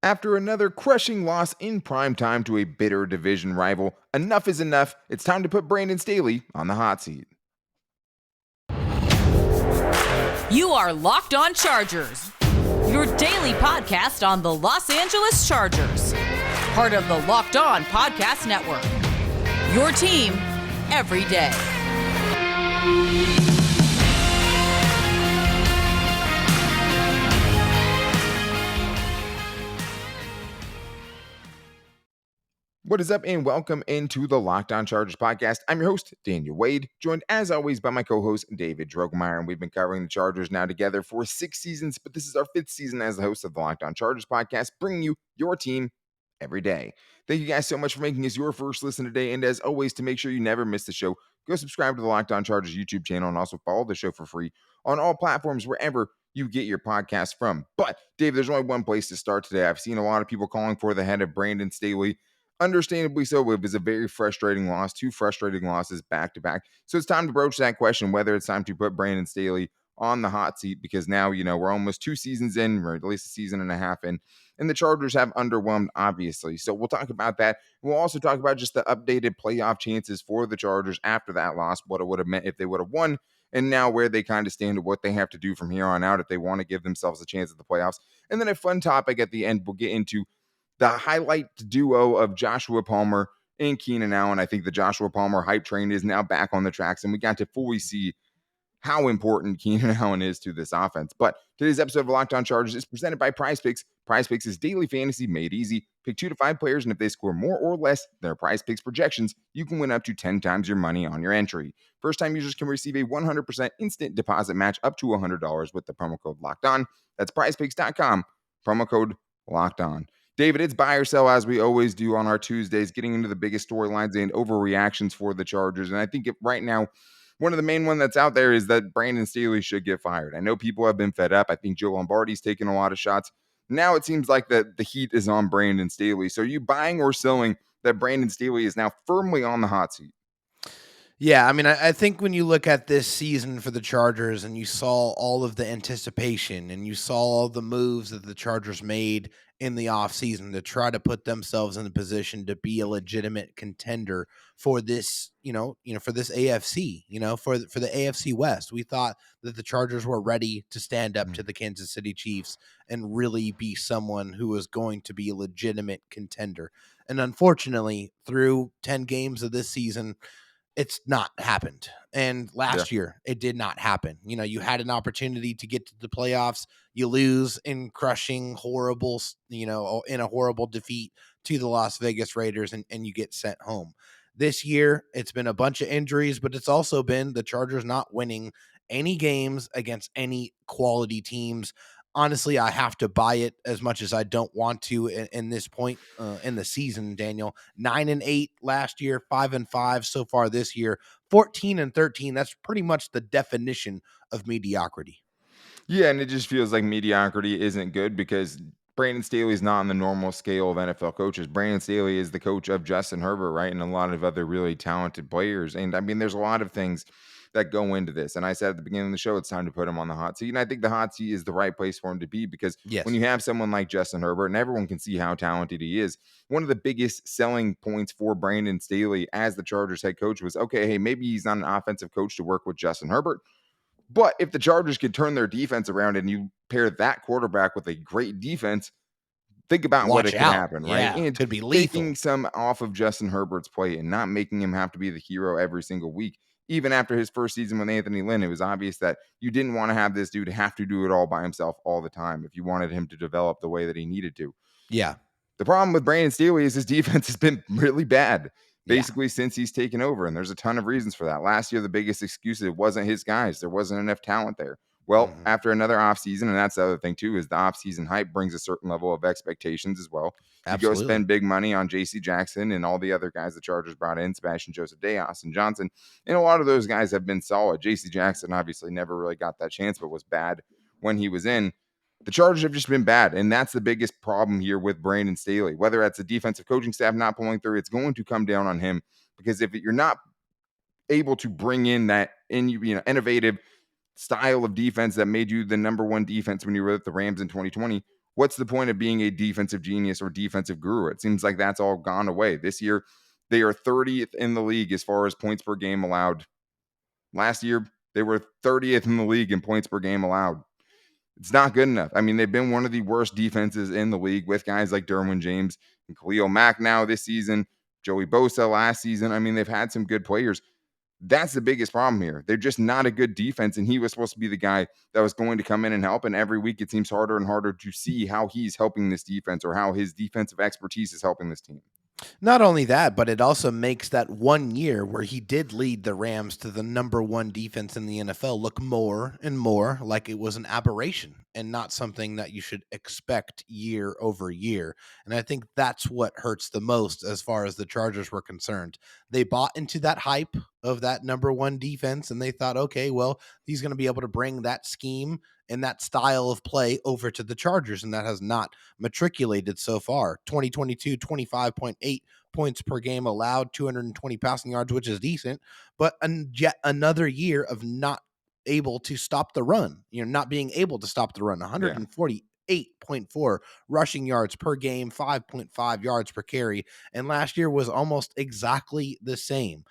After another crushing loss in prime time to a bitter division rival, enough is enough. It's time to put Brandon Staley on the hot seat. You are Locked On Chargers, your daily podcast on the Los Angeles Chargers, part of the Locked On Podcast Network, your team every day. What is up, and welcome into the Locked On Chargers podcast. I'm your host, Daniel Wade, joined as always by my co-host, David Drogemeyer, and we've been covering the Chargers now together for 6 seasons, but this is our 5th season as the host of the Locked On Chargers podcast, bringing you your team every day. Thank you guys so much for making us your first listen today, and as always, to make sure you never miss the show, go subscribe to the Locked On Chargers YouTube channel and also follow the show for free on all platforms wherever you get your podcast from. But, Dave, there's only one place to start today. I've seen a lot of people calling for the head of Brandon Staley. Understandably so. It was a very frustrating loss, 2 frustrating losses back to back. So it's time to broach that question, whether it's time to put Brandon Staley on the hot seat, because now, we're almost 2 seasons in, or at least a season and a half in, and the Chargers have underwhelmed, obviously. So we'll talk about that. We'll also talk about just the updated playoff chances for the Chargers after that loss, what it would have meant if they would have won, and now where they kind of stand and what they have to do from here on out if they want to give themselves a chance at the playoffs. And then a fun topic at the end, we'll get into the highlight duo of Joshua Palmer and Keenan Allen. I think the Joshua Palmer hype train is now back on the tracks, and we got to fully see how important Keenan Allen is to this offense. But today's episode of Locked On Chargers is presented by PrizePicks. PrizePicks is daily fantasy made easy. Pick 2 to 5 players, and if they score more or less than their PrizePicks projections, you can win up to 10 times your money on your entry. First-time users can receive a 100% instant deposit match up to $100 with the promo code Locked On. That's PrizePicks.com, promo code Locked On. David, it's buy or sell as we always do on our Tuesdays, getting into the biggest storylines and overreactions for the Chargers. And I think right now, one of the main one that's out there is that Brandon Staley should get fired. I know people have been fed up. I think Joe Lombardi's taken a lot of shots. Now it seems like that the heat is on Brandon Staley. So are you buying or selling that Brandon Staley is now firmly on the hot seat? Yeah, I mean, I think when you look at this season for the Chargers and you saw all of the anticipation and you saw all the moves that the Chargers made in the offseason to try to put themselves in a position to be a legitimate contender for this, for this AFC, for the AFC West, we thought that the Chargers were ready to stand up to the Kansas City Chiefs and really be someone who was going to be a legitimate contender. And unfortunately, through 10 games of this season, it's not happened. And last year, it did not happen. You had an opportunity to get to the playoffs. You lose in crushing, horrible, in a horrible defeat to the Las Vegas Raiders, and you get sent home. This year, it's been a bunch of injuries, but it's also been the Chargers not winning any games against any quality teams. Honestly, I have to buy it as much as I don't want to in this point in the season, Daniel. 9-8 last year, 5-5 so far this year, 14-13. That's pretty much the definition of mediocrity. Yeah, and it just feels like mediocrity isn't good because Brandon Staley is not on the normal scale of NFL coaches. Brandon Staley is the coach of Justin Herbert, right? And a lot of other really talented players. And I mean, there's a lot of things that go into this. And I said at the beginning of the show, it's time to put him on the hot seat. And I think the hot seat is the right place for him to be because when you have someone like Justin Herbert, and everyone can see how talented he is, one of the biggest selling points for Brandon Staley as the Chargers head coach was, okay, hey, maybe he's not an offensive coach to work with Justin Herbert. But if the Chargers could turn their defense around and you pair that quarterback with a great defense, think about what it could happen, right? And could be lethal. Taking some off of Justin Herbert's plate and not making him have to be the hero every single week. Even after his first season with Anthony Lynn, it was obvious that you didn't want to have this dude have to do it all by himself all the time if you wanted him to develop the way that he needed to. Yeah. The problem with Brandon Staley is his defense has been really bad basically since he's taken over. And there's a ton of reasons for that. Last year, the biggest excuse, it wasn't his guys. There wasn't enough talent there. Well, after another offseason, and that's the other thing too, is the offseason hype brings a certain level of expectations as well. Absolutely. You go spend big money on J.C. Jackson and all the other guys the Chargers brought in, Sebastian Joseph Day, Austin Johnson, and a lot of those guys have been solid. J.C. Jackson obviously never really got that chance, but was bad when he was in. The Chargers have just been bad, and that's the biggest problem here with Brandon Staley. Whether that's the defensive coaching staff not pulling through, it's going to come down on him because if you're not able to bring in that innovative style of defense that made you the number one defense when you were at the Rams in 2020, what's the point of being a defensive genius or defensive guru? It seems like that's all gone away. This year, they are 30th in the league as far as points per game allowed. Last year, they were 30th in the league in points per game allowed. It's not good enough. I mean, they've been one of the worst defenses in the league with guys like Derwin James and Khalil Mack now this season, Joey Bosa last season. I mean, they've had some good players. That's the biggest problem here. They're just not a good defense, and he was supposed to be the guy that was going to come in and help. And every week, it seems harder and harder to see how he's helping this defense or how his defensive expertise is helping this team. Not only that, but it also makes that 1 year where he did lead the Rams to the number 1 defense in the NFL look more and more like it was an aberration and not something that you should expect year over year. And I think that's what hurts the most as far as the Chargers were concerned. They bought into that hype of that number 1 defense, and they thought, okay, well, he's going to be able to bring that scheme and that style of play over to the Chargers, and that has not matriculated so far. 2022, 25.8 points per game allowed, 220 passing yards, which is decent, but yet another year of not able to stop the run, not being able to stop the run. 148.4 rushing yards per game, 5.5 yards per carry, and last year was almost exactly the same.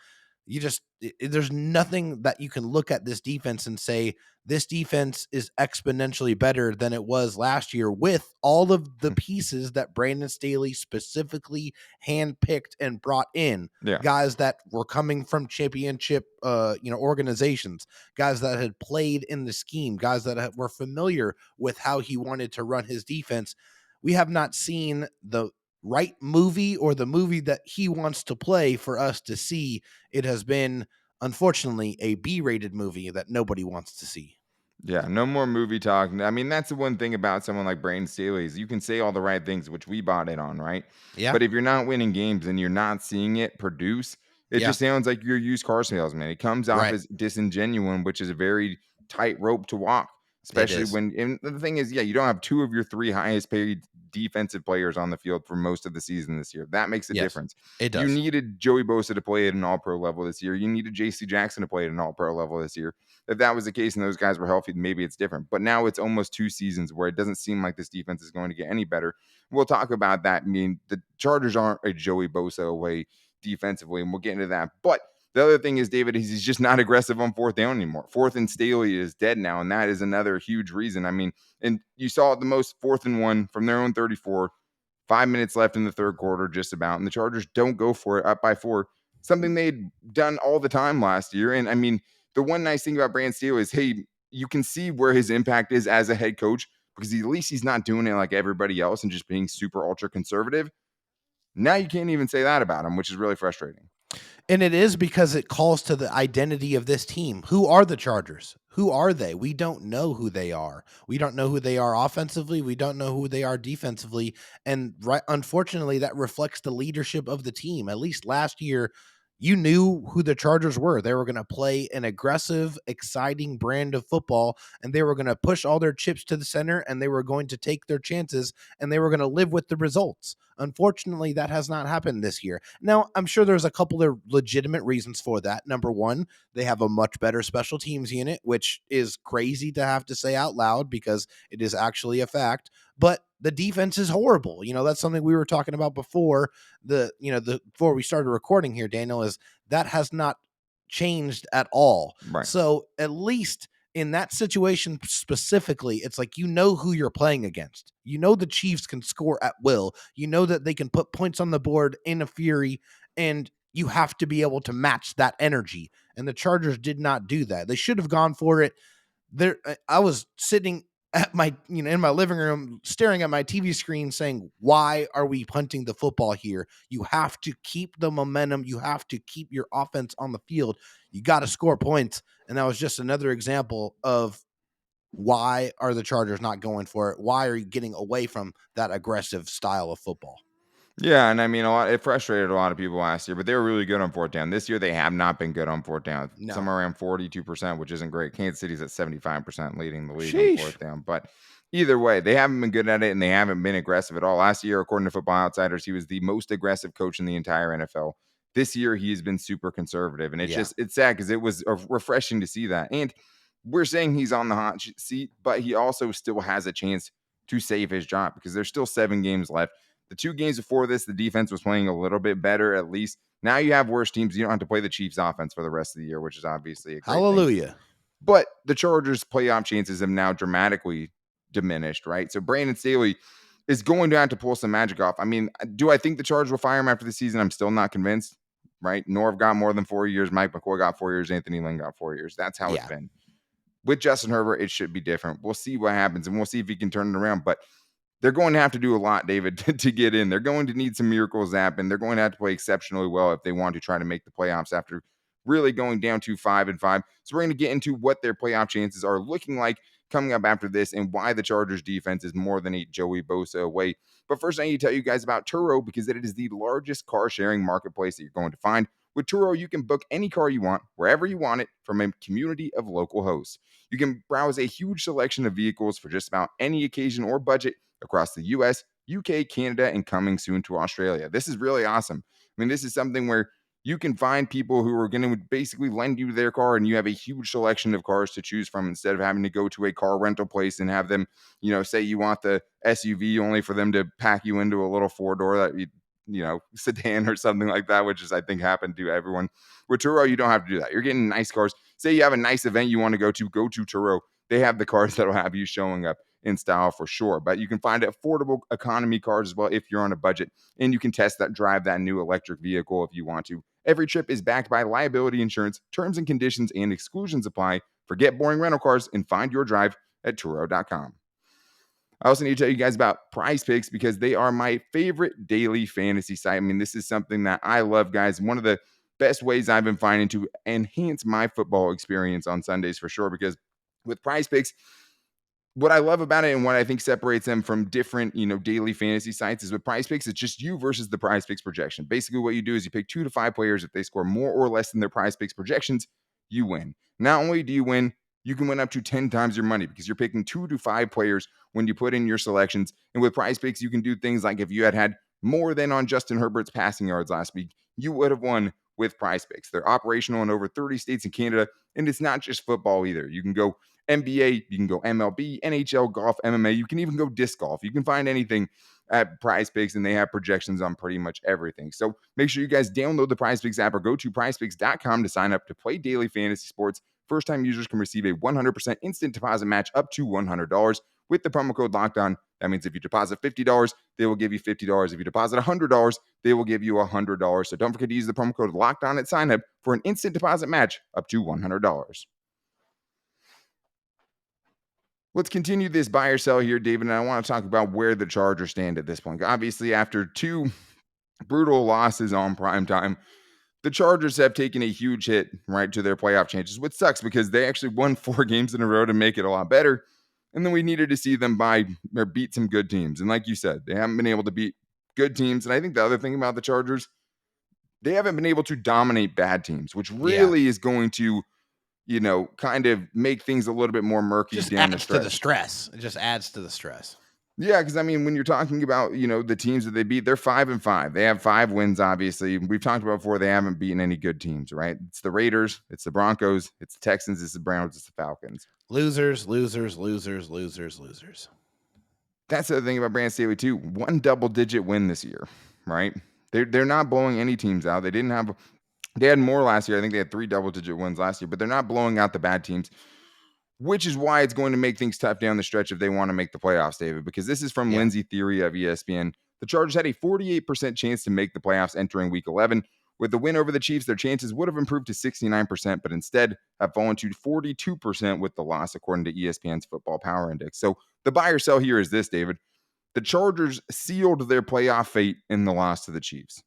There's nothing that you can look at this defense and say this defense is exponentially better than it was last year with all of the pieces that Brandon Staley specifically handpicked and brought in. Yeah. Guys that were coming from championship organizations, guys that had played in the scheme, guys that were familiar with how he wanted to run his defense. We have not seen the right movie or the movie that he wants to play for us to see. It has been, unfortunately, a B-rated movie that nobody wants to see. Yeah, no more movie talk. I mean, that's the one thing about someone like Brandon Staley is you can say all the right things, which we bought it on, right? Yeah. But if you're not winning games and you're not seeing it produce, it Yeah. just sounds like you're a used car salesman. It comes off Right. as disingenuine, which is a very tight rope to walk, especially is. when. And the thing is, yeah, you don't have 2 of your 3 highest paid defensive players on the field for most of the season this year. That makes a Yes, difference. it You does. needed Joey Bosa to play at an all-pro level this year. You needed J.C. Jackson to play at an all-pro level this year. If that was the case and those guys were healthy, maybe it's different. But now it's almost 2 seasons where it doesn't seem like this defense is going to get any better. We'll talk about that. I mean, the Chargers aren't a Joey Bosa away defensively, and we'll get into that. But the other thing is, David, he's just not aggressive on 4th down anymore. 4th and Staley is dead now, and that is another huge reason. I mean, and you saw the most 4th and 1 from their own 34, 5 minutes left in the third quarter, just about. And the Chargers don't go for it up by 4, something they'd done all the time last year. And I mean, the one nice thing about Brandon Staley is, hey, you can see where his impact is as a head coach because at least he's not doing it like everybody else and just being super ultra conservative. Now you can't even say that about him, which is really frustrating. And it is because it calls to the identity of this team. Who are the Chargers? Who are they? We don't know who they are. We don't know who they are offensively. We don't know who they are defensively. And unfortunately, that reflects the leadership of the team. At least last year, you knew who the Chargers were. They were going to play an aggressive, exciting brand of football, and they were going to push all their chips to the center, and they were going to take their chances, and they were going to live with the results. Unfortunately, that has not happened this year. Now, I'm sure there's a couple of legitimate reasons for that. Number one, they have a much better special teams unit, which is crazy to have to say out loud because it is actually a fact. But the defense is horrible. That's something we were talking about before before we started recording here, Daniel, is that has not changed at all. Right. So at least in that situation specifically, it's like, who you're playing against. The Chiefs can score at will. That they can put points on the board in a fury, and you have to be able to match that energy. And the Chargers did not do that. They should have gone for it. I was sitting at my, in my living room, staring at my TV screen saying, why are we punting the football here? You have to keep the momentum. You have to keep your offense on the field. You got to score points. And that was just another example of why are the Chargers not going for it? Why are you getting away from that aggressive style of football? Yeah, and I mean, it frustrated a lot of people last year, but they were really good on 4th down. This year, they have not been good on 4th down. No. Somewhere around 42%, which isn't great. Kansas City's at 75%, leading the league Sheesh. on 4th down. But either way, they haven't been good at it, and they haven't been aggressive at all. Last year, according to Football Outsiders, he was the most aggressive coach in the entire NFL. This year, he's been super conservative, and it's sad because it was refreshing to see that. And we're saying he's on the hot seat, but he also still has a chance to save his job because there's still 7 games left. The 2 games before this, the defense was playing a little bit better at least. Now you have worse teams. You don't have to play the Chiefs offense for the rest of the year, which is obviously a great thing. Hallelujah. But the Chargers' playoff chances have now dramatically diminished, right? So Brandon Staley is going to have to pull some magic off. I mean, do I think the Chargers will fire him after the season? I'm still not convinced, right? Norv got more than 4 years. Mike McCoy got 4 years. Anthony Lynn got 4 years. That's how it's been. With Justin Herbert, it should be different. We'll see what happens, and we'll see if he can turn it around. But they're going to have to do a lot, David, to get in. They're going to need some miracles happen. They're going to have to play exceptionally well if they want to try to make the playoffs after really going down to 5-5. So we're going to get into what their playoff chances are looking like coming up after this and why the Chargers defense is more than a Joey Bosa away. But first, I need to tell you guys about Turo because it is the largest car sharing marketplace that you're going to find. With Turo, you can book any car you want, wherever you want it, from a community of local hosts. You can browse a huge selection of vehicles for just about any occasion or budget across the US, UK, Canada, and coming soon to Australia. This is really awesome. I mean, this is something where you can find people who are going to basically lend you their car and you have a huge selection of cars to choose from instead of having to go to a car rental place and have them, say you want the SUV only for them to pack you into a little 4-door that sedan or something like that, which is, I think, happened to everyone. With Turo, you don't have to do that. You're getting nice cars. Say you have a nice event you want to go to Turo. They have the cars that'll have you showing up in style for sure. But you can find affordable economy cars as well if you're on a budget, and you can drive that new electric vehicle if you want to. Every trip is backed by liability insurance. Terms and conditions and exclusions apply. Forget boring rental cars and find your drive at Turo.com. I also need to tell you guys about Prize Picks because they are my favorite daily fantasy site. I mean, this is something that I love, guys. One of the best ways I've been finding to enhance my football experience on Sundays for sure, because with Prize Picks, what I love about it and what I think separates them from different, daily fantasy sites is with Prize Picks, it's just you versus the Prize Picks projection. Basically, what you do is you pick 2 to 5 players. If they score more or less than their Prize Picks projections, you win. Not only do you win, you can win up to 10 times your money because you're picking 2 to 5 players when you put in your selections. And with Prize Picks, you can do things like if you had more than on Justin Herbert's passing yards last week, you would have won with Prize Picks. They're operational in over 30 states in Canada, and it's not just football either. You can go NBA, you can go MLB, NHL, golf, MMA. You can even go disc golf. You can find anything at Prize Picks, and they have projections on pretty much everything. So make sure you guys download the Prize Picks app or go to prizepicks.com to sign up to play daily fantasy sports. First-time users can receive a 100% instant deposit match up to $100 with the promo code LOCKEDON. That means if you deposit $50, they will give you $50. If you deposit $100, they will give you $100. So don't forget to use the promo code LOCKEDON at sign up for an instant deposit match up to $100. Let's continue this buy or sell here, David, and I want to talk about where the Chargers stand at this point. Obviously, after 2 brutal losses on primetime, the Chargers have taken a huge hit, right, to their playoff chances, which sucks because they actually won 4 games in a row to make it a lot better. And then we needed to see them beat some good teams. And like you said, they haven't been able to beat good teams. And I think the other thing about the Chargers, they haven't been able to dominate bad teams, which really is going to kind of make things a little bit more murky down the stretch. To the stress. It just adds to the stress. Yeah, because I mean, when you're talking about, the teams that they beat, they're 5-5. They have 5 wins, obviously. We've talked about before, they haven't beaten any good teams, right? It's the Raiders, it's the Broncos, it's the Texans, it's the Browns, it's the Falcons. Losers, losers, losers, losers, losers. That's the other thing about Brandon Staley, too. 1 double-digit win this year, right? They're not blowing any teams out. They had more last year. I think they had 3 double-digit wins last year, but they're not blowing out the bad teams, which is why it's going to make things tough down the stretch if they want to make the playoffs, David, because this is from Lindsey Theory of ESPN. The Chargers had a 48% chance to make the playoffs entering Week 11. With the win over the Chiefs, their chances would have improved to 69%, but instead have fallen to 42% with the loss, according to ESPN's Football Power Index. So the buy or sell here is this, David. The Chargers sealed their playoff fate in the loss to the Chiefs.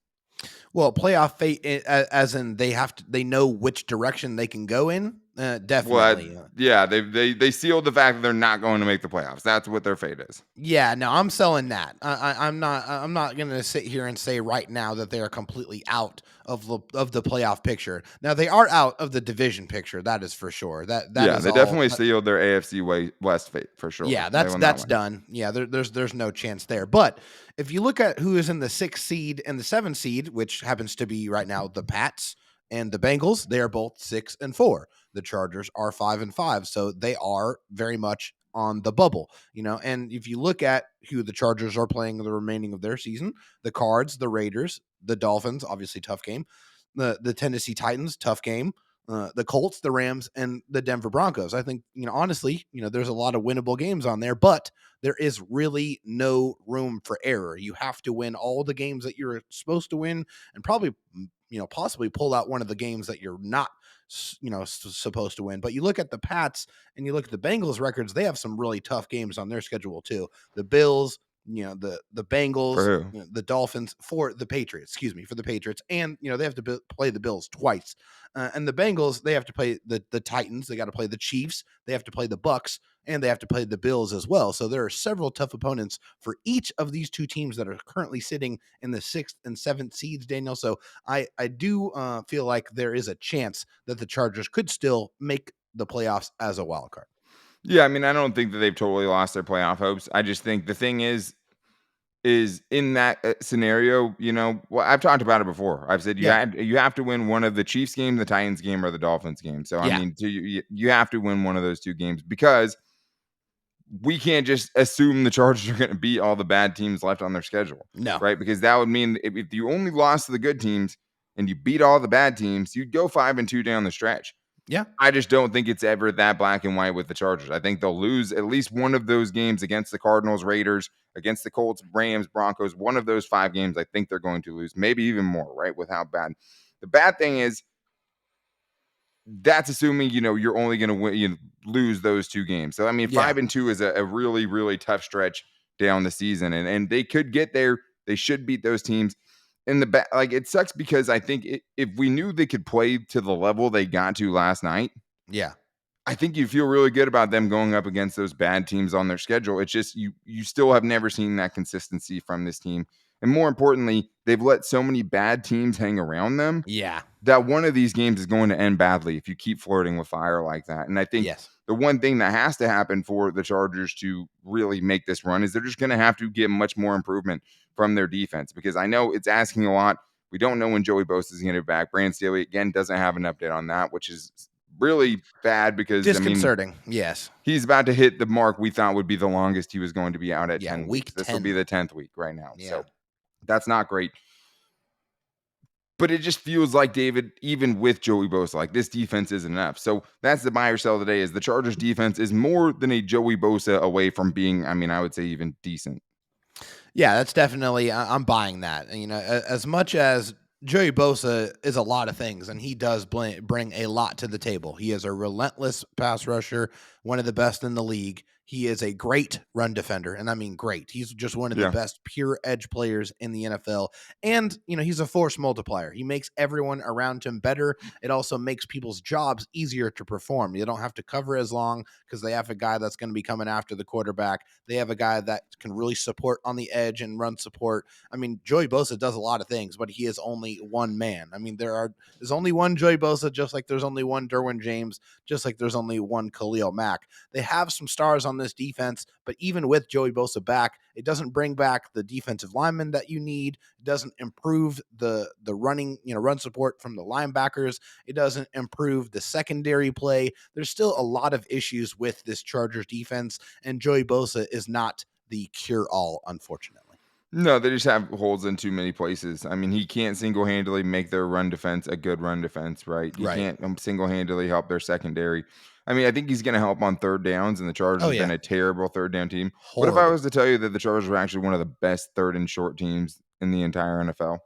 Well, playoff fate, as in they know which direction they can go in. Definitely. Well, they sealed the fact that they're not going to make the playoffs. That's what their fate is. Yeah, no, I'm selling that. I'm not going to sit here and say right now that they are completely out of the playoff picture. Now they are out of the division picture. That is for sure. They definitely sealed their AFC West fate for sure. Yeah, that's done. Yeah, there's no chance there. But if you look at who is in the 6th seed and the 7th seed, which happens to be right now the Pats and the Bengals, they are both 6-4. The Chargers are 5-5, so they are very much on the bubble, and if you look at who the Chargers are playing the remaining of their season, the Cards, the Raiders, the Dolphins, obviously tough game, the Tennessee Titans, tough game, the Colts, the Rams, and the Denver Broncos. I think, honestly, there's a lot of winnable games on there, but there is really no room for error. You have to win all the games that you're supposed to win, and probably, possibly pull out one of the games that you're not, supposed to win. But you look at the Pats and you look at the Bengals records, they have some really tough games on their schedule too. The Bills, the For Bengals, who? the Dolphins, for the Patriots, for the Patriots, and they have to play the Bills twice, and the Bengals, they have to play the Titans, they got to play the Chiefs, they have to play the Bucks, and they have to play the Bills as well. So there are several tough opponents for each of these two teams that are currently sitting in the 6th and 7th seeds, Daniel. So I do feel like there is a chance that the Chargers could still make the playoffs as a wild card. Yeah, I mean, I don't think that they've totally lost their playoff hopes. I just think the thing is in that scenario, well, I've talked about it before. I've said Yeah. you have to win one of the Chiefs game, the Titans game, or the Dolphins game. So I Yeah. mean, you have to win one of those two games, because we can't just assume the Chargers are going to beat all the bad teams left on their schedule, No. right? Because that would mean if you only lost to the good teams and you beat all the bad teams, you'd go 5-2 down the stretch. Yeah. I just don't think it's ever that black and white with the Chargers. I think they'll lose at least one of those games against the Cardinals, Raiders, against the Colts, Rams, Broncos. One of those 5 games I think they're going to lose, maybe even more, right? With how bad. The bad thing is, that's assuming, you're only going to win, lose those 2 games. So, I mean, Yeah. 5-2 is a really, really tough stretch down the season. And they could get there. They should beat those teams. In the back, like, it sucks because I think if we knew they could play to the level they got to last night, Yeah. I think you feel really good about them going up against those bad teams on their schedule. It's just you still have never seen that consistency from this team. And more importantly, they've let so many bad teams hang around them Yeah. that one of these games is going to end badly if you keep flirting with fire like that. And I think Yes. the one thing that has to happen for the Chargers to really make this run is they're just going to have to get much more improvement from their defense, because I know it's asking a lot. We don't know when Joey Bosa is going to be back. Brandon Staley, again, doesn't have an update on that, which is really bad because, I mean, Disconcerting. Yes. he's about to hit the mark we thought would be the longest he was going to be out at Yeah. 10 Week weeks. This will 10. be the 10th week right now. Yeah. So that's not great. But it just feels like, David, even with Joey Bosa, like, this defense isn't enough. So that's the buy or sell today, is the Chargers defense is more than a Joey Bosa away from being, I mean, I would say even decent. Yeah, that's definitely, I'm buying that. And, as much as Joey Bosa is a lot of things, and he does bring a lot to the table. He is a relentless pass rusher, one of the best in the league. He is a great run defender, and I mean great. He's just one of the best pure edge players in the NFL. And, he's a force multiplier. He makes everyone around him better. It also makes people's jobs easier to perform. You don't have to cover as long because they have a guy that's going to be coming after the quarterback. They have a guy that can really support on the edge and run support. I mean, Joey Bosa does a lot of things, but he is only one man. I mean, there's only one Joey Bosa, just like there's only one Derwin James, just like there's only one Khalil Mack. They have some stars on this defense, but even with Joey Bosa back, it doesn't bring back the defensive linemen that you need. It doesn't improve the running, run support from the linebackers. It doesn't improve the secondary play. There's still a lot of issues with this Chargers defense, and Joey Bosa is not the cure-all, unfortunately. No, they just have holes in too many places. I mean, he can't single-handedly make their run defense a good run defense, right? He Right. can't single-handedly help their secondary. I mean, I think he's going to help on third downs, and the Chargers have been a terrible third down team. What if I Horrible. was to tell you that the Chargers were actually one of the best third and short teams in the entire NFL?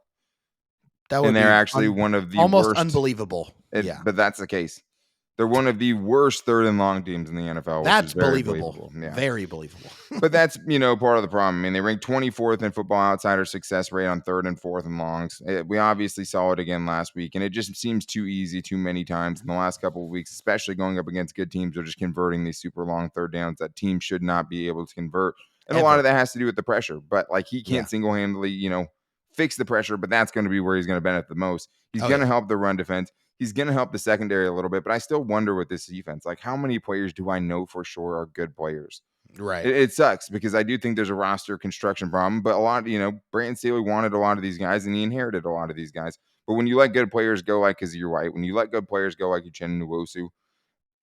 That would And they're be actually one of the almost worst. unbelievable. Yeah. But that's the case. They're one of the worst third and long teams in the NFL, which That's is very believable. believable. Yeah. Very believable. But that's, part of the problem. I mean, they ranked 24th in Football Outsider success rate on third and fourth and longs. We obviously saw it again last week, and it just seems too easy too many times in the last couple of weeks, especially going up against good teams. They're just converting these super long third downs that teams should not be able to convert. And a lot of that has to do with the pressure. But, like, he can't single-handedly, fix the pressure, but that's going to be where he's going to benefit the most. He's going to help the run defense. He's going to help the secondary a little bit, but I still wonder with this defense, like, how many players do I know for sure are good players? Right. It sucks because I do think there's a roster construction problem, but a lot, Brandon Staley wanted a lot of these guys and he inherited a lot of these guys. But when you let good players go, like Kazir White, when you let good players go, like Uchenna Nwosu,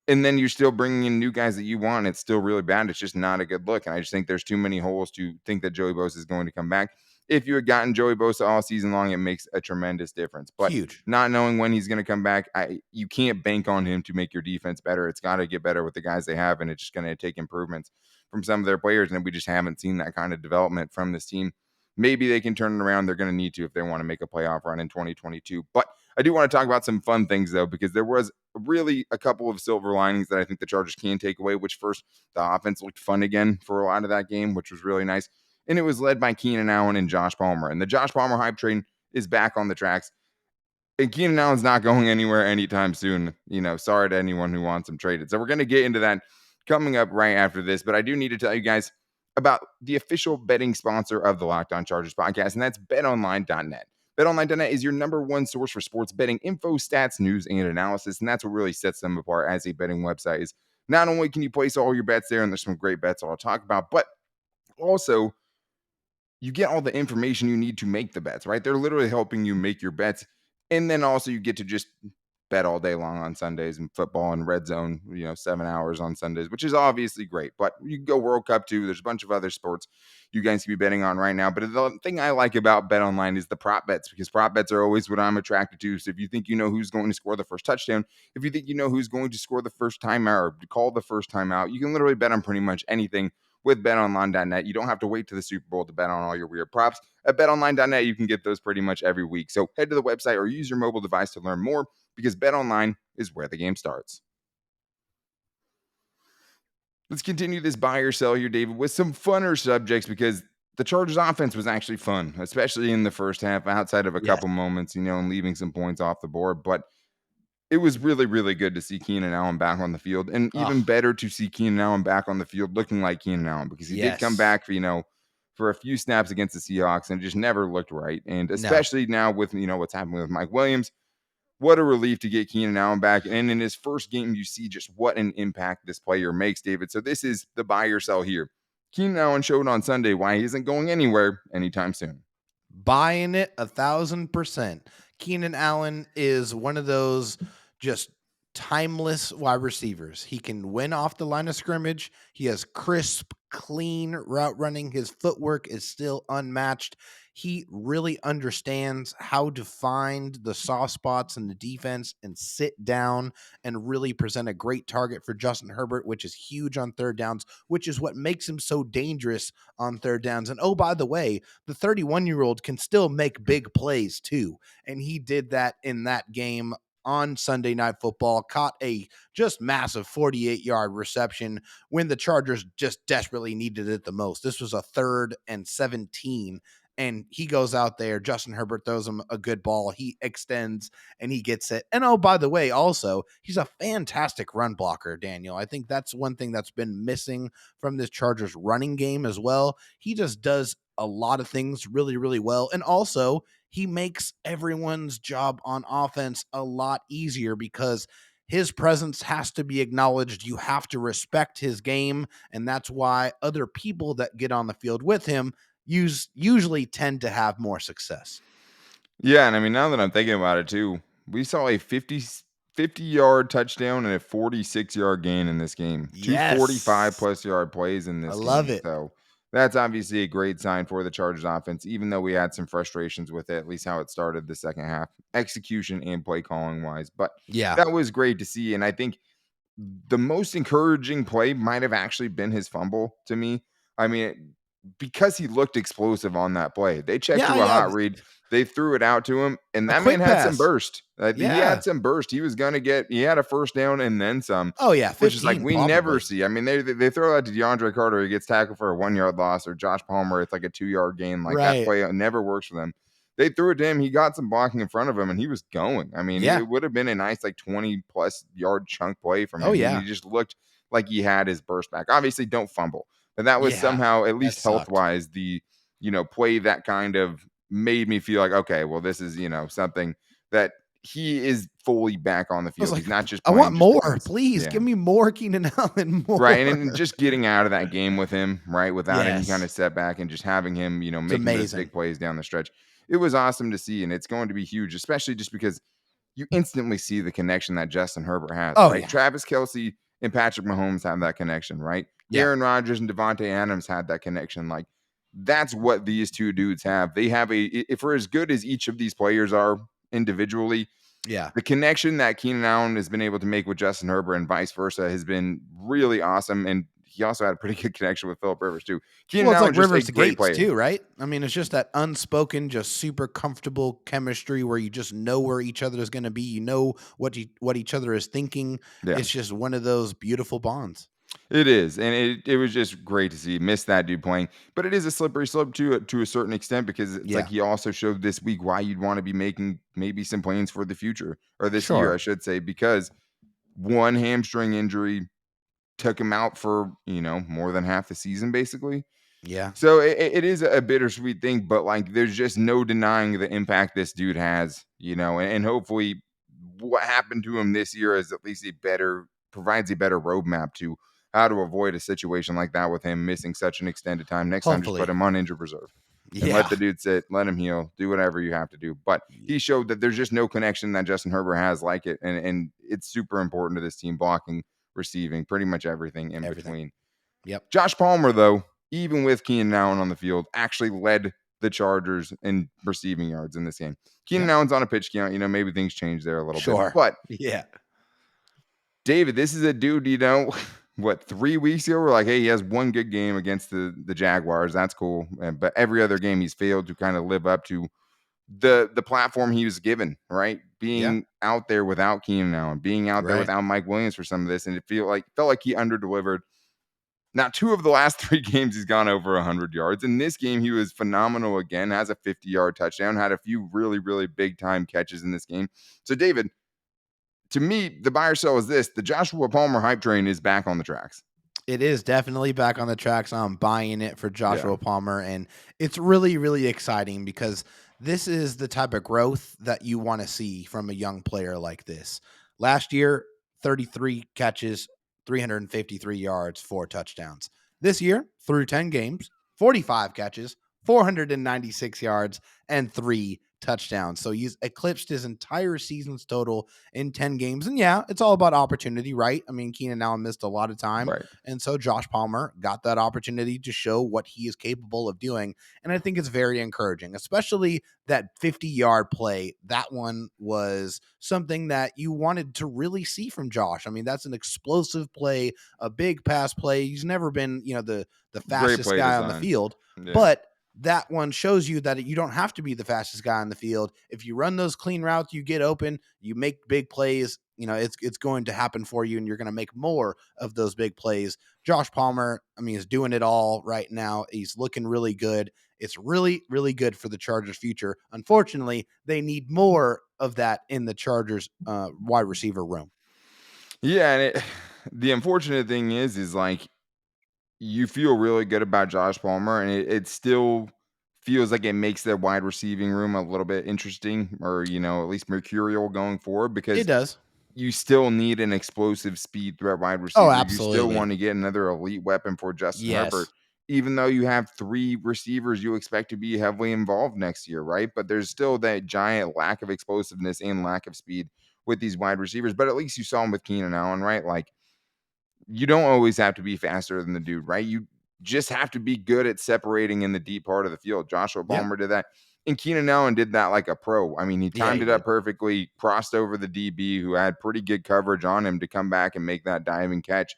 And then you're still bringing in new guys that you want. It's still really bad. It's just not a good look. And I just think there's too many holes to think that Joey Bosa is going to come back. If you had gotten Joey Bosa all season long, it makes a tremendous difference. But Huge. not knowing when he's going to come back, you can't bank on him to make your defense better. It's got to get better with the guys they have, and it's just going to take improvements from some of their players. And we just haven't seen that kind of development from this team. Maybe they can turn it around. They're going to need to if they want to make a playoff run in 2022. But I do want to talk about some fun things, though, because there was really a couple of silver linings that I think the Chargers can take away, which first, the offense looked fun again for a lot of that game, which was really nice. And it was led by Keenan Allen and Josh Palmer. And the Josh Palmer hype train is back on the tracks. And Keenan Allen's not going anywhere anytime soon. Sorry to anyone who wants him traded. So we're going to get into that coming up right after this. But I do need to tell you guys about the official betting sponsor of the Locked On Chargers podcast, and that's BetOnline.net. BetOnline.net is your number one source for sports betting info, stats, news, and analysis, and that's what really sets them apart as a betting website. Is not only can you place all your bets there, and there's some great bets I'll talk about, but also you get all the information you need to make the bets, right? They're literally helping you make your bets. And then also you get to just bet all day long on Sundays and football and red zone, 7 hours on Sundays, which is obviously great. But you can go World Cup too. There's a bunch of other sports you guys can be betting on right now. But the thing I like about Bet Online is the prop bets, because prop bets are always what I'm attracted to. So if you think you know who's going to score the first touchdown, if you think you know who's going to score the first time out or call the first time out, you can literally bet on pretty much anything with betonline.net. You don't have to wait to the Super Bowl to bet on all your weird props. At betonline.net, you can get those pretty much every week. So head to the website or use your mobile device to learn more, because BetOnline is where the game starts. Let's continue this buy or sell here, David, with some funner subjects, because the Chargers offense was actually fun, especially in the first half, outside of a Yes. couple moments, and leaving some points off the board. But it was really, really good to see Keenan Allen back on the field, and even better to see Keenan Allen back on the field looking like Keenan Allen, because he did come back for a few snaps against the Seahawks and it just never looked right. And especially now with, what's happening with Mike Williams, what a relief to get Keenan Allen back. And in his first game, you see just what an impact this player makes, David. So this is the buy or sell here. Keenan Allen showed on Sunday why he isn't going anywhere anytime soon. Buying it 1,000%. Keenan Allen is one of those just timeless wide receivers. He can win off the line of scrimmage. He has crisp, clean route running. His footwork is still unmatched. He really understands how to find the soft spots in the defense and sit down and really present a great target for Justin Herbert, which is huge on third downs, which is what makes him so dangerous on third downs. And oh, by the way, the 31-year-old can still make big plays too. And he did that in that game on Sunday Night Football, caught a just massive 48-yard reception when the Chargers just desperately needed it the most. This was a 3rd and 17. And he goes out there. Justin Herbert throws him a good ball. He extends and he gets it. And oh, by the way, also, he's a fantastic run blocker, Daniel. I think that's one thing that's been missing from this Chargers running game as well. He just does a lot of things really, really well. And also, he makes everyone's job on offense a lot easier because his presence has to be acknowledged. You have to respect his game. And that's why other people that get on the field with him usually tend to have more success. Yeah, and I mean, now that I'm thinking about it too, we saw a 50-yard touchdown and a 46-yard gain in this game. Yes. 2 45+ yard plays in this game. I love it. So that's obviously a great sign for the Chargers offense, even though we had some frustrations with it, at least how it started the second half, execution and play calling wise. But Yeah. that was great to see. And I think the most encouraging play might have actually been his fumble to me. I mean, because he looked explosive on that play. They checked to a hot read. They threw it out to him, and that man had some burst. He had some burst. He had a first down and then some. Oh, yeah. Which is like we never see. I mean, they throw that to DeAndre Carter. He gets tackled for a 1-yard loss, or Josh Palmer. It's like a 2-yard gain. Like that play never works for them. They threw it to him. He got some blocking in front of him, and he was going. I mean, it would have been a nice 20+ yard chunk play from him. Oh, yeah. He just looked like he had his burst back. Obviously, don't fumble. But that was somehow, at least health-wise, the play that kind of made me feel like, okay, well, this is something that he is fully back on the field. He's not just I want more, because, please give me more Keenan Allen, more. Right, and just getting out of that game with him, right, without any kind of setback, and just having him, making those big plays down the stretch. It was awesome to see, and it's going to be huge, especially just because you instantly see the connection that Justin Herbert has, Oh, right? yeah. Travis Kelce and Patrick Mahomes have that connection, right? Yeah. Aaron Rodgers and Devontae Adams had that connection. Like, that's what these two dudes have. They have if we're as good as each of these players are individually, Yeah. the connection that Keenan Allen has been able to make with Justin Herbert and vice versa has been really awesome. And he also had a pretty good connection with Philip Rivers, too. Keenan Well, it's Allen, like just a Rivers to great Gates player. too, right? I mean, it's just that unspoken, just super comfortable chemistry where you just know where each other is going to be. You know what each other is thinking. Yeah. It's just one of those beautiful bonds. It is, and it was just great to see. Miss that dude playing, but it is a slippery slope to a certain extent because it's like Yeah. he also showed this week why you'd want to be making maybe some plans for the future or this year, I Sure. should say, because one hamstring injury took him out for more than half the season basically. Yeah. So it is a bittersweet thing, but like there's just no denying the impact this dude has, and hopefully what happened to him this year is at least provides a better roadmap to how to avoid a situation like that with him missing such an extended time. Next time, just put Hopefully. him on injured reserve and let Yeah. the dude sit, let him heal, do whatever you have to do. But he showed that there's just no connection that Justin Herbert has like it, and it's super important to this team: blocking, receiving, pretty much everything in Everything. between. Yep. Josh Palmer, though, even with Keenan Allen on the field, actually led the Chargers in receiving yards in this game. Keenan Yep. Allen's on a pitch count. Maybe things change there a little bit. Sure. But, Yeah. David, this is a dude, what, 3 weeks ago, we're like, hey, he has one good game against the Jaguars. That's cool. But every other game, he's failed to kind of live up to the platform he was given, right? Yeah. Being out there without Keenan Allen, being out there Right. without Mike Williams for some of this. And it felt like he underdelivered. Now, 2 of the last 3 games, he's gone over 100 yards. In this game, he was phenomenal again, has a 50-yard touchdown, had a few really, really big-time catches in this game. So, David, to me, the buy or sell is this. The Joshua Palmer hype train is back on the tracks. It is definitely back on the tracks. I'm buying it for Joshua Yeah. Palmer, and it's really, really exciting because this is the type of growth that you want to see from a young player like this. Last year, 33 catches, 353 yards, 4 touchdowns. This year, through 10 games, 45 catches, 496 yards, and 3 touchdowns. So he's eclipsed his entire season's total in 10 games. And yeah, it's all about opportunity, right? I mean, Keenan Allen missed a lot of time. Right. And so Josh Palmer got that opportunity to show what he is capable of doing. And I think it's very encouraging, especially that 50-yard play. That one was something that you wanted to really see from Josh. I mean, that's an explosive play, a big pass play. He's never been, the Great fastest play guy on the design. field, Yeah. but that one shows you that you don't have to be the fastest guy on the field. If you run those clean routes, you get open, you make big plays, it's going to happen for you, and you're going to make more of those big plays. Josh Palmer, I mean, is doing it all right now. He's looking really good. It's really, really good for the Chargers' future. Unfortunately, they need more of that in the Chargers' wide receiver room. Yeah, and the unfortunate thing is like you feel really good about Josh Palmer, and it still feels like it makes their wide receiving room a little bit interesting or, at least mercurial going forward It because does. you still need an explosive speed threat wide Oh, receiver. You still absolutely. want to get another elite weapon for Justin Herbert, Yes. even though you have 3 receivers you expect to be heavily involved next year, right? But there's still that giant lack of explosiveness and lack of speed with these wide receivers. But at least you saw him with Keenan Allen, right? Like, you don't always have to be faster than the dude, right? You just have to be good at separating in the deep part of the field. Joshua Yeah. Palmer did that. And Keenan Allen did that like a pro. I mean, he Yeah, timed he it up did. perfectly, crossed over the DB who had pretty good coverage on him to come back and make that diving catch.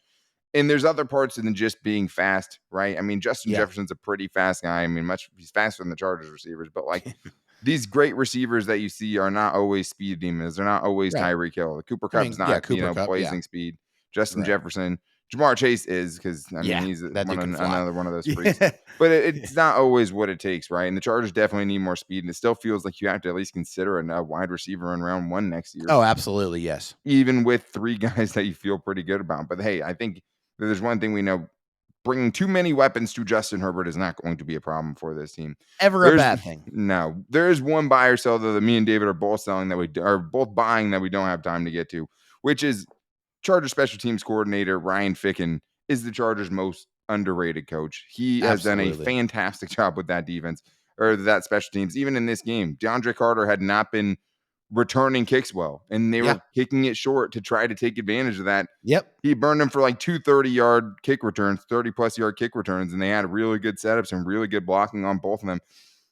And there's other parts than just being fast, right? I mean, Justin Yeah. Jefferson's a pretty fast guy. I mean, he's faster than the Chargers receivers, but like these great receivers that you see are not always speed demons. They're not always Right. Tyreek Hill. Cooper I Kupp's mean, yeah, not, Cooper Kupp, yeah. blazing speed. Justin Right. Jefferson, Jamar Chase is because I mean Yeah, he's that dude can fly. another one of those freaks. Yeah. But it's not always what it takes, right? And the Chargers definitely need more speed, and it still feels like you have to at least consider a wide receiver in round 1 next year, Oh, absolutely, yes. even with 3 guys that you feel pretty good about. But hey, I think that there's one thing we know: bringing too many weapons to Justin Herbert is not going to be a problem for this team. Ever a bad thing. There is one buy or sell that me and David are both selling that we are both buying that we don't have time to get to, which is Chargers special teams coordinator Ryan Ficken is the Chargers' most underrated coach. He has done a Absolutely. fantastic job with that defense or that special teams. Even in this game, DeAndre Carter had not been returning kicks well, and they Yeah. were kicking it short to try to take advantage of that. Yep. He burned them for like 2 30-yard kick returns, 30+ yard kick returns, and they had really good setups and really good blocking on both of them.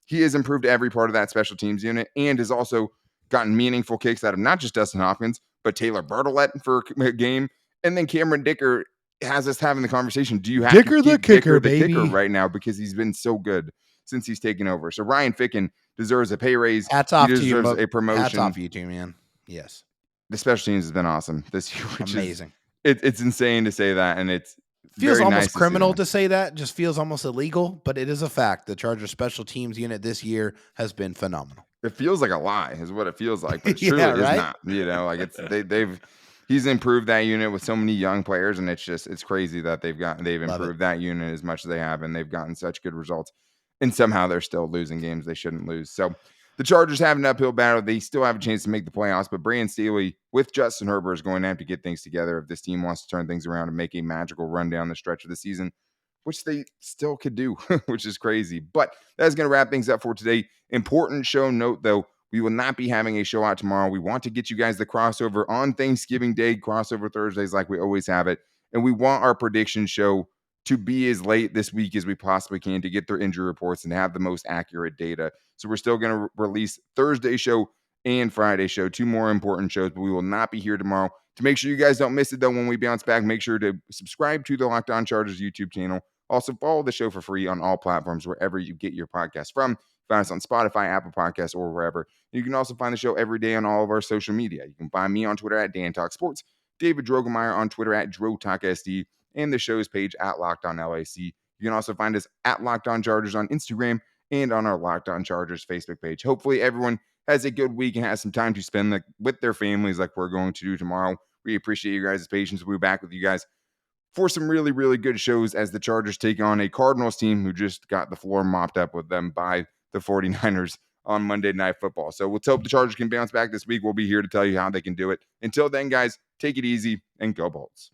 He has improved every part of that special teams unit and has also gotten meaningful kicks out of not just Dustin Hopkins, but Taylor Bertolette for a game. And then Cameron Dicker has us having the conversation. Do you have to Dicker the keep kicker, Dicker the kicker baby. right now because he's been so good since he's taken over? So Ryan Ficken deserves a pay raise. Hats He off to you, deserves a Hats promotion. off to you too, man. Yes. The special teams has been awesome this year, which Amazing. it's insane to say that, and it's Feels very almost nice criminal to to say that. Just feels almost illegal, but it is a fact. The Chargers special teams unit this year has been phenomenal. It feels like a lie, is what it feels like, but it Yeah, truly is right? not. Like it's he's improved that unit with so many young players, and it's crazy that they've Love improved that unit as much as they have, and they've gotten such good results. And somehow they're still losing games they shouldn't lose. So the Chargers have an uphill battle. They still have a chance to make the playoffs, but Brandon Staley with Justin Herbert is going to have to get things together if this team wants to turn things around and make a magical run down the stretch of the season, which they still could do, which is crazy. But that's going to wrap things up for today. Important show note, though, we will not be having a show out tomorrow. We want to get you guys the crossover on Thanksgiving Day, crossover Thursdays like we always have it. And we want our prediction show to be as late this week as we possibly can to get their injury reports and have the most accurate data. So we're still going to release Thursday show and Friday show, 2 more important shows, but we will not be here tomorrow. To make sure you guys don't miss it, though, when we bounce back, make sure to subscribe to the Locked On Chargers YouTube channel. Also, follow the show for free on all platforms wherever you get your podcast from. Find us on Spotify, Apple Podcasts, or wherever. You can also find the show every day on all of our social media. You can find me on Twitter at Dan Talk Sports, David Drogemeyer on Twitter at DroTalkSD, and the show's page at Locked On LAC. You can also find us at Locked On Chargers on Instagram and on our Locked On Chargers Facebook page. Hopefully, everyone has a good week and has some time to spend with their families like we're going to do tomorrow. We appreciate you guys' patience. We'll be back with you guys for some really, really good shows as the Chargers take on a Cardinals team who just got the floor mopped up with them by the 49ers on Monday Night Football. So let's hope the Chargers can bounce back this week. We'll be here to tell you how they can do it. Until then, guys, take it easy and go Bolts.